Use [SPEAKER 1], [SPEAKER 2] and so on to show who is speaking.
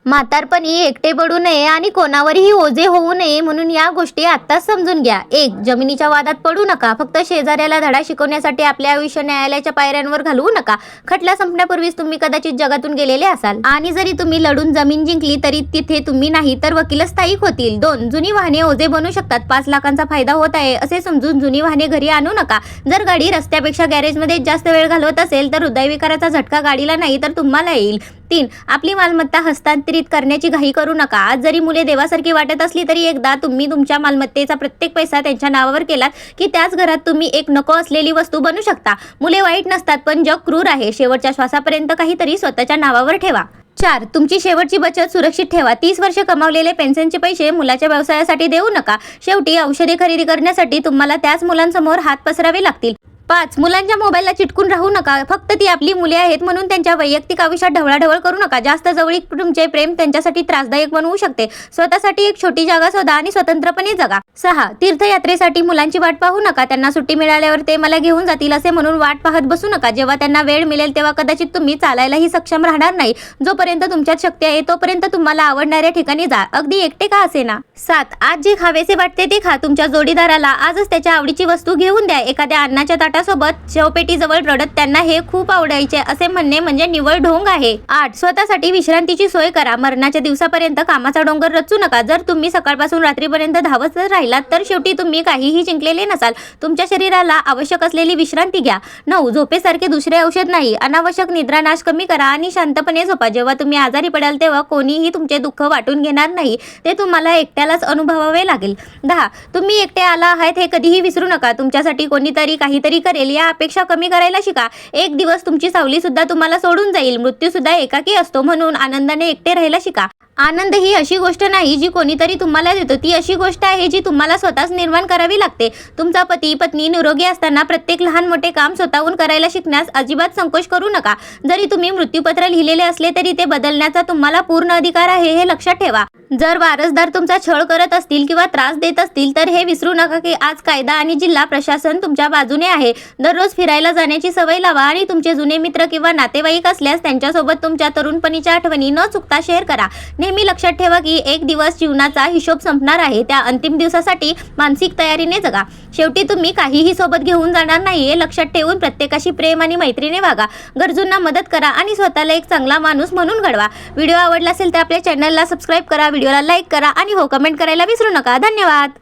[SPEAKER 1] म्हातारपणी एकटे पडू नये आणि कोणावरही ओझे होऊ नये म्हणून या गोष्टी आत्ताच समजून घ्या. 1. जमिनीच्या वादात पडू नका. फक्त शेजाऱ्याला धडा शिकवण्यासाठी आपले आयुष्य न्यायालयाच्या पायऱ्यांवर घालवू नका. खटला संपण्यापूर्वीच तुम्ही कदाचित जगातून गेलेले असाल आणि जरी तुम्ही लढून जमीन जिंकली तरी तिथे तुम्ही नाही तर वकील स्थायिक होतील. 2. जुनी वाहने ओझे बनू शकतात. 5 लाखांचा फायदा होत आहे असे समजून जुनी वाहने घरी आणू नका. जर गाडी रस्त्यापेक्षा गॅरेजमध्ये जास्त वेळ घालवत असेल तर हृदयविकाराचा झटका गाडीला नाही तर तुम्हाला येईल. 3. आपली मालमत्ता हस्तांतरित करण्याची घाई करू नका. आज जरी मुले देवासारखी वाटत असली तरी एकदा तुम्ही तुमच्या मालमत्तेचा प्रत्येक पैसा त्यांच्या नावावर केलात की त्याच घरात तुम्ही एक नको असलेली वस्तू बनू शकता. मुले वाईट नसतात पण जग क्रूर आहे. शेवटच्या श्वासापर्यंत काहीतरी स्वतःच्या नावावर ठेवा. 4. तुमची शेवटची बचत सुरक्षित ठेवा. 30 वर्ष कमावलेले पेन्शनचे पैसे मुलाच्या व्यवसायासाठी देऊ नका. शेवटी औषधे खरेदी करण्यासाठी तुम्हाला त्याच मुलांसमोर हात पसरावे लागतील. 5. मुलांच्या मोबाईलला चिटकून राहू नका. फक्त ती आपली मुले आहेत म्हणून त्यांच्या वैयक्तिक आयुष्यात ढवळाढवळ करू नका. जास्त जवळीक तुमचे प्रेम त्यांच्यासाठी त्रासदायक बनवू शकते. स्वतःसाठी एक छोटी जागा शोधा आणि स्वतंत्रपणे जगा. 6. तीर्थयात्रेसाठी मुलांची वाट पाहू नका. त्यांना सुट्टी मिळाल्यावर ते मला घेऊन जातील असे म्हणून वाट पाहत बसू नका. जेव्हा त्यांना वेळ मिळेल तेव्हा कदाचित तुम्ही चालायलाही सक्षम राहणार नाही. जोपर्यंत तुमच्यात शक्ती आहे तोपर्यंत तुम्हाला आवडणाऱ्या ठिकाणी जा, अगदी एकटे का असेना. 7. आज जे खावेसे वाटते ते खा. तुमच्या जोडीदाराला आजच त्याच्या आवडीची वस्तू घेऊन द्या. एखाद्या अन्नाच्या ताटासोबत शेवपेटीजवळ रडत त्यांना हे खूप आवडायचे असे म्हणणे म्हणजे निव्वळ ढोंग आहे. 8. स्वतःसाठी विश्रांतीची सोय करा. मरणाच्या दिवसापर्यंत कामाचा डोंगर रचू नका. जर तुम्ही सकाळपासून रात्रीपर्यंत धावत राहिलात तर शेवटी तुम्ही काहीही जिंकलेले नसाल. तुमच्या शरीराला आवश्यक असलेली विश्रांती घ्या. 9. झोपेसारखे दुसरे औषध नाही. अनावश्यक निद्रानाश कमी करा आणि शांतपणे झोपा. जेव्हा तुम्ही आजारी पडाल तेव्हा कोणीही तुमचे दुःख वाटून घेणार नाही. ते तुम्हाला एकट्यालाच अनुभवावे लागेल. 10. तुम्ही एकटे आला आहात हे कधीही विसरू नका. तुमच्यासाठी कोणीतरी काहीतरी करेल या अपेक्षा कमी करायला शिका. एक दिवस तुमची सावली सुद्धा तुम्हाला सोडून जाईल. मृत्यू सुद्धा एकाकी असतो म्हणून आनंदाने एकटे राहायला शिका. आनंद ही अशी गोष्ट नाही जी कोणीतरी तुम्हाला देतो. ती अशी गोष्ट आहे जी तुम्हाला स्वतःच निर्माण करावी लागते. तुमचा पती पत्नी निरोगी असताना प्रत्येक लहान मोठे काम स्वतःहून करायला शिकण्यास अजिबात संकोच करू नका. जरी तुम्ही मृत्यूपत्र लिहिलेले असले तरी ते बदलण्याचा तुम्हाला पूर्ण अधिकार आहे हे लक्षात ठेवा. जर वारसदार तुमचा छळ करत असतील किंवा त्रास देत असतील तर हे विसरू नका की आज कायदा आणि जिल्हा प्रशासन तुमच्या बाजूने आहे. दररोज फिरायला जाण्याची सवय लावा आणि तुमचे जुने मित्र किंवा नातेवाईक असल्यास त्यांच्यासोबत तुमच्या तरुणपणीच्या आठवणी न चुकता शेअर करा. नेहमी लक्षात ठेवा की एक दिवस जीवनाचा हिशोब संपणार आहे. त्या अंतिम दिवसासाठी मानसिक तयारीने जगा. शेवटी तुम्ही काहीही सोबत घेऊन जाणार नाही हे लक्षात ठेवून प्रत्येकाशी प्रेम आणि मैत्रीने वागा. गरजूंना मदत करा आणि स्वतःला एक चांगला माणूस म्हणून घडवा. व्हिडिओ आवडला असेल तर आपल्या चॅनलला सबस्क्राईब करा, व्हिडिओला लाईक करा आणि हो कमेंट करायला विसरू नका. धन्यवाद.